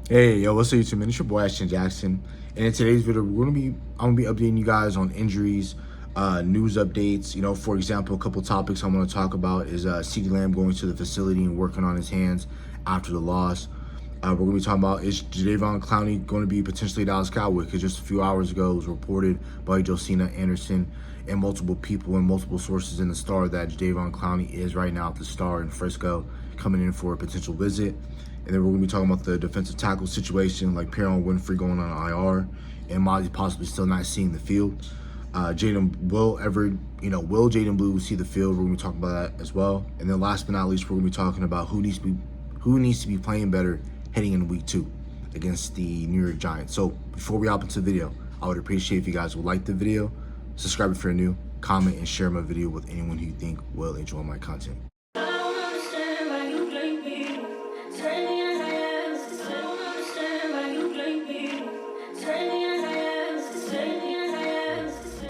Hey, yo, what's up, YouTube, man? It's your boy, Ashton Jackson. And in today's video, I'm gonna be updating you guys on injuries, news updates. For example, a couple topics I want to talk about is CeeDee Lamb going to the facility and working on his hands after the loss. We're gonna be talking about, is Javon Clowney going to be potentially a Dallas Cowboy? Because just a few hours ago, it was reported by Josina Anderson and multiple people and multiple sources in the Star that Javon Clowney is right now at the Star in Frisco, coming in for a potential visit. And then we're going to be talking about the defensive tackle situation, like Perrin Winfrey going on IR and Mozzie possibly still not seeing the field. Jaydon, will Jaydon Blue see the field? We're going to be talking about that as well. And then last but not least, we're going to be talking about who needs to be playing better heading into week 2 against the New York Giants. So before we hop into the video, I would appreciate if you guys would like the video, subscribe if you're new, comment, and share my video with anyone who you think will enjoy my content.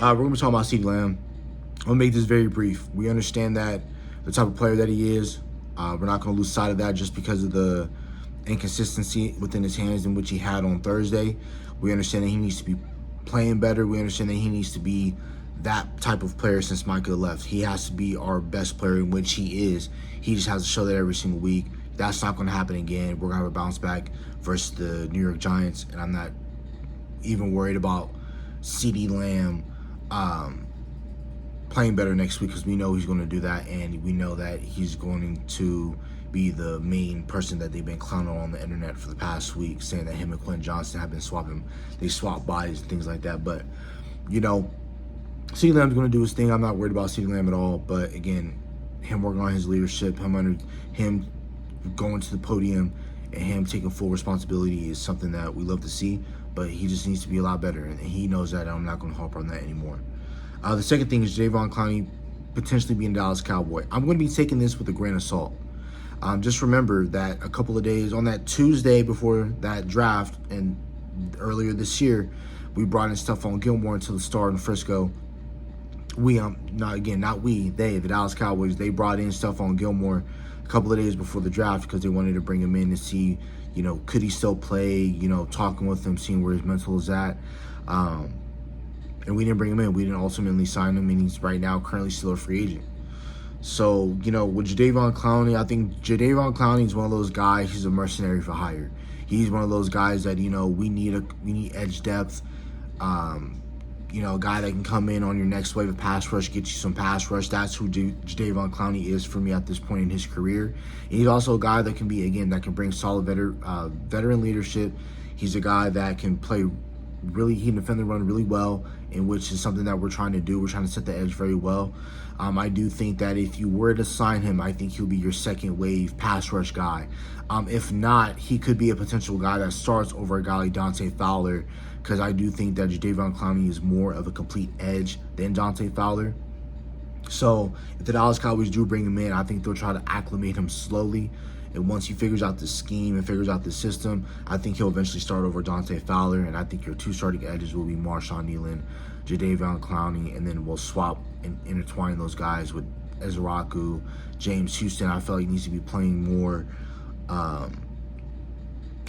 We're going to be talking about CeeDee Lamb. I'm going to make this very brief. We understand that the type of player that he is, we're not going to lose sight of that just because of the inconsistency within his hands in which he had on Thursday. We understand that he needs to be playing better. We understand that he needs to be that type of player since Micah left. He has to be our best player, in which he is. He just has to show that every single week. That's not going to happen again. We're going to have a bounce back versus the New York Giants, and I'm not even worried about CeeDee Lamb playing better next week, because we know he's going to do that, and we know that he's going to be the main person that they've been clowning on the internet for the past week, saying that him and Quentin Johnston have been they swap bodies and things like that. But CeeDee Lamb's going to do his thing. I'm not worried about CeeDee Lamb at all. But again, him working on his leadership, him going to the podium, and him taking full responsibility is something that we love to see. But he just needs to be a lot better, and he knows that. I'm not going to harp on that anymore. The second thing is Javon Clowney potentially being a Dallas Cowboy. I'm going to be taking this with a grain of salt. Just remember that a couple of days, on that Tuesday before that draft and earlier this year, we brought in Stephon Gilmore into the Star in Frisco. The Dallas Cowboys, they brought in Stephon Gilmore a couple of days before the draft because they wanted to bring him in to see, could he still play, talking with him, seeing where his mental is at. And we didn't bring him in. We didn't ultimately sign him, and he's right now currently still a free agent. So, with Jadeveon Clowney, I think Jadeveon Clowney is one of those guys, he's a mercenary for hire. He's one of those guys that, we need edge depth. A guy that can come in on your next wave of pass rush, get you some pass rush. That's who Jadeveon Clowney is for me at this point in his career. And he's also a guy that can that can bring solid veteran leadership. He's a guy that can play he can defend the run really well, in which is something that we're trying to do. We're trying to set the edge very well. I do think that if you were to sign him, I think he'll be your second wave pass rush guy. If not, he could be a potential guy that starts over a guy like Dante Fowler, because I do think that Jadeveon Clowney is more of a complete edge than Dante Fowler. So if the Dallas Cowboys do bring him in, I think they'll try to acclimate him slowly. And once he figures out the scheme and figures out the system, I think he'll eventually start over Dante Fowler. And I think your two starting edges will be Marshawn Nealon, Jadeveon Clowney, and then we'll swap and intertwine those guys with Ezraku, James Houston. I feel like he needs to be playing more.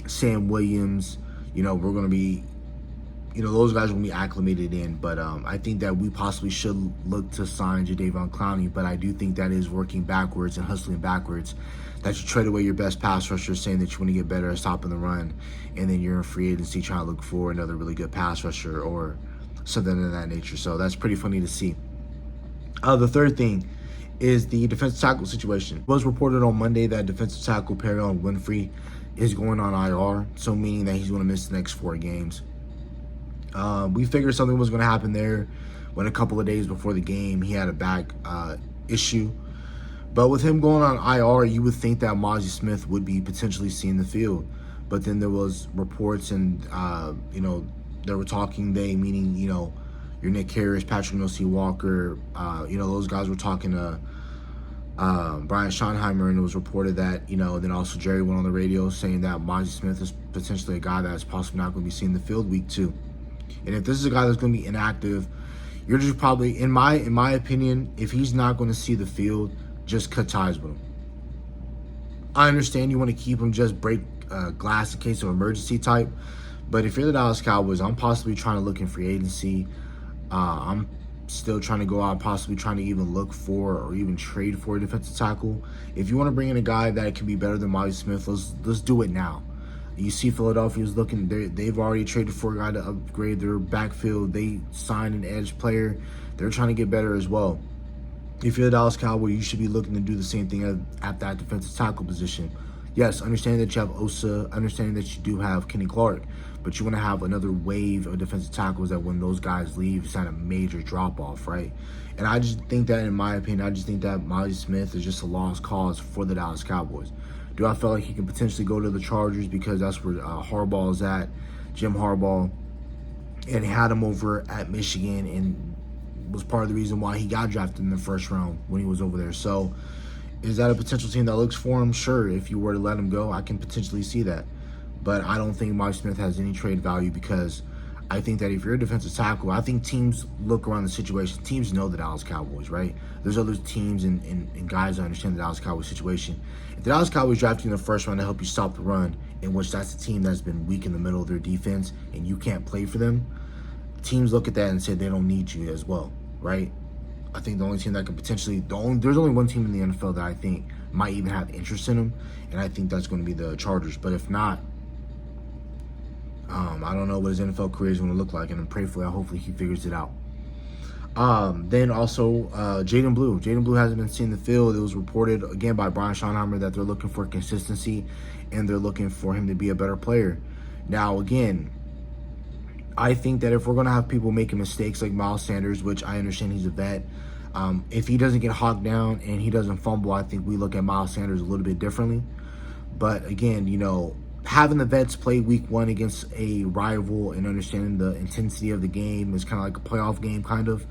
Sam Williams, we're going to be, those guys will be acclimated in. But I think that we possibly should look to sign Jadeveon Clowney. But I do think that is working backwards and hustling backwards. That you trade away your best pass rusher, saying that you want to get better at stopping the run, and then you're in free agency trying to look for another really good pass rusher or something of that nature. So that's pretty funny to see. The third thing is the defensive tackle situation. It was reported on Monday that defensive tackle Perrin Winfrey is going on IR, so meaning that he's going to miss the next 4 games. We figured something was going to happen there when a couple of days before the game he had a back issue. But with him going on IR, you would think that Mozzie Smith would be potentially seeing the field. But then there was reports and, they were talking, meaning, your Nick Harris, Patrick Nosey Walker, those guys were talking to Brian Schottenheimer, and it was reported that, then also Jerry went on the radio saying that Mozzie Smith is potentially a guy that's possibly not going to be seeing the field week 2. And if this is a guy that's going to be inactive, you're just probably, in my opinion, if he's not going to see the field, just cut ties with him. I understand you want to keep him, just break glass in case of emergency type. But if you're the Dallas Cowboys, I'm possibly trying to look in free agency. I'm still trying to go out, possibly trying to even look for or even trade for a defensive tackle. If you want to bring in a guy that can be better than Molly Smith, let's do it now. You see Philadelphia's looking, they've already traded for a guy to upgrade their backfield. They signed an edge player. They're trying to get better as well. If you're the Dallas Cowboys, you should be looking to do the same thing at that defensive tackle position. Yes, understanding that you have Osa, understanding that you do have Kenny Clark, but you want to have another wave of defensive tackles that when those guys leave, it's not a major drop-off, right? And I just think that, in my opinion, I just think that Molly Smith is just a lost cause for the Dallas Cowboys. Do I feel like he can potentially go to the Chargers because that's where Harbaugh is at, Jim Harbaugh, and had him over at Michigan and was part of the reason why he got drafted in the first round when he was over there. So is that a potential team that looks for him? Sure, if you were to let him go, I can potentially see that. But I don't think Molly Smith has any trade value because I think that if you're a defensive tackle, I think teams look around the situation. Teams know the Dallas Cowboys, right? There's other teams and guys that understand the Dallas Cowboys situation. If the Dallas Cowboys draft you in the first round to help you stop the run, in which that's a team that's been weak in the middle of their defense and you can't play for them, teams look at that and say they don't need you as well, right? I think the only team that could potentially, there's only one team in the NFL that I think might even have interest in him, and I think that's going to be the Chargers. But if not, I don't know what his NFL career is going to look like, and hopefully he figures it out. Then also, Jaydon Blue. Jaydon Blue hasn't been seen in the field. It was reported, again, by Brian Schottenheimer that they're looking for consistency, and they're looking for him to be a better player. Now, again, I think that if we're going to have people making mistakes like Miles Sanders, which I understand he's a vet, if he doesn't get hogged down and he doesn't fumble, I think we look at Miles Sanders a little bit differently. But again, having the vets play week one against a rival and understanding the intensity of the game is kind of like a playoff game, kind of.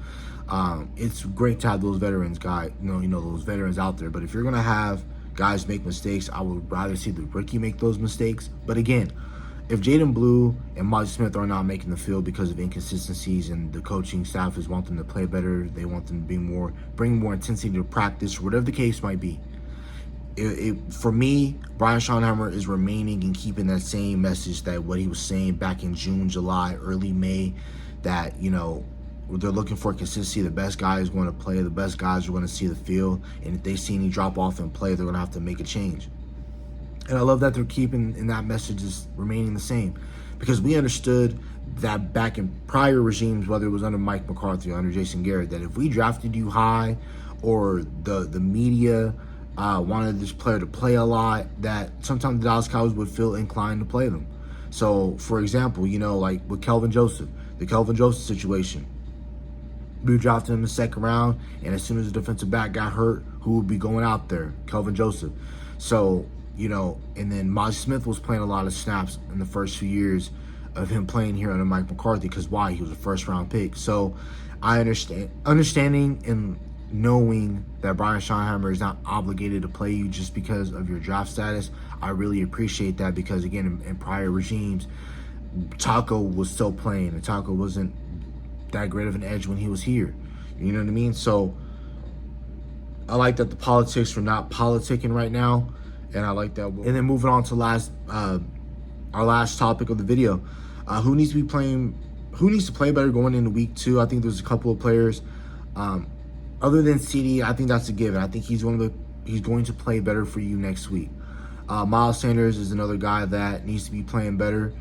It's great to have those veterans, those veterans out there. But if you're going to have guys make mistakes, I would rather see the rookie make those mistakes. But again, if Jaydon Blue and Molly Smith are not making the field because of inconsistencies and the coaching staff is want them to play better, they want them to bring more intensity to practice, whatever the case might be. For me, Brian Schottenheimer is remaining and keeping that same message that what he was saying back in June, July, early May, that, they're looking for consistency. The best guy is going to play. The best guys are going to see the field. And if they see any drop off in play, they're going to have to make a change. And I love that they're keeping, and that message is remaining the same. Because we understood that back in prior regimes, whether it was under Mike McCarthy or under Jason Garrett, that if we drafted you high or the media wanted this player to play a lot, that sometimes the Dallas Cowboys would feel inclined to play them. So, for example, like with Kelvin Joseph, the Kelvin Joseph situation. We drafted him in the second round, and as soon as the defensive back got hurt, who would be going out there? Kelvin Joseph. So, and then Molly Smith was playing a lot of snaps in the first few years of him playing here under Mike McCarthy, because why? He was a first-round pick. So I understanding and knowing that Brian Schottenheimer is not obligated to play you just because of your draft status, I really appreciate that, because, again, in prior regimes, Taco was still playing, and Taco wasn't that great of an edge when he was here. You know what I mean? So I like that the politics are not politicking right now. And I like that. And then moving on to our last topic of the video, who needs to play better going into week 2? I think there's a couple of players. Other than CeeDee, I think that's a given. I think he's going to play better for you next week. Miles Sanders is another guy that needs to be playing better.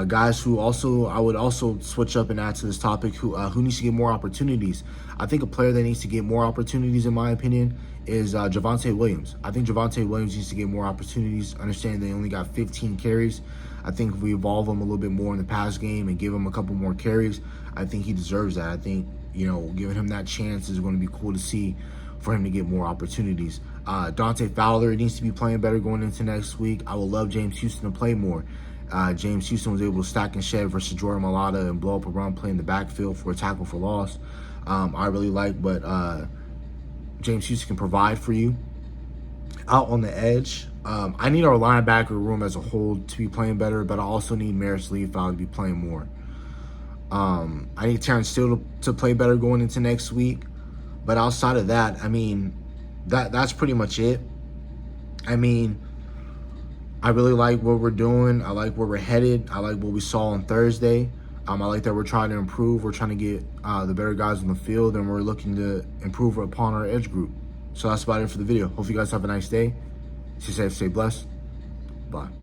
Guys who I would also switch up and add to this topic, who needs to get more opportunities. I think a player that needs to get more opportunities, in my opinion, is Javonte Williams. I think Javonte Williams needs to get more opportunities. Understand they only got 15 carries. I think if we evolve him a little bit more in the pass game and give him a couple more carries, I think he deserves that. I think, giving him that chance is going to be cool to see for him to get more opportunities. Dante Fowler needs to be playing better going into next week. I would love James Houston to play more. James Houston was able to stack and shed versus Jordan Mailata and blow up a run play in the backfield for a tackle for loss. I really like what James Houston can provide for you. Out on the edge, I need our linebacker room as a whole to be playing better, but I also need Maris Leafow to be playing more. I need Terrence Steele to play better going into next week. But outside of that, that's pretty much it. I really like what we're doing. I like where we're headed. I like what we saw on Thursday. I like that we're trying to improve. We're trying to get the better guys on the field, and we're looking to improve upon our edge group. So that's about it for the video. Hope you guys have a nice day. Stay safe, stay blessed. Bye.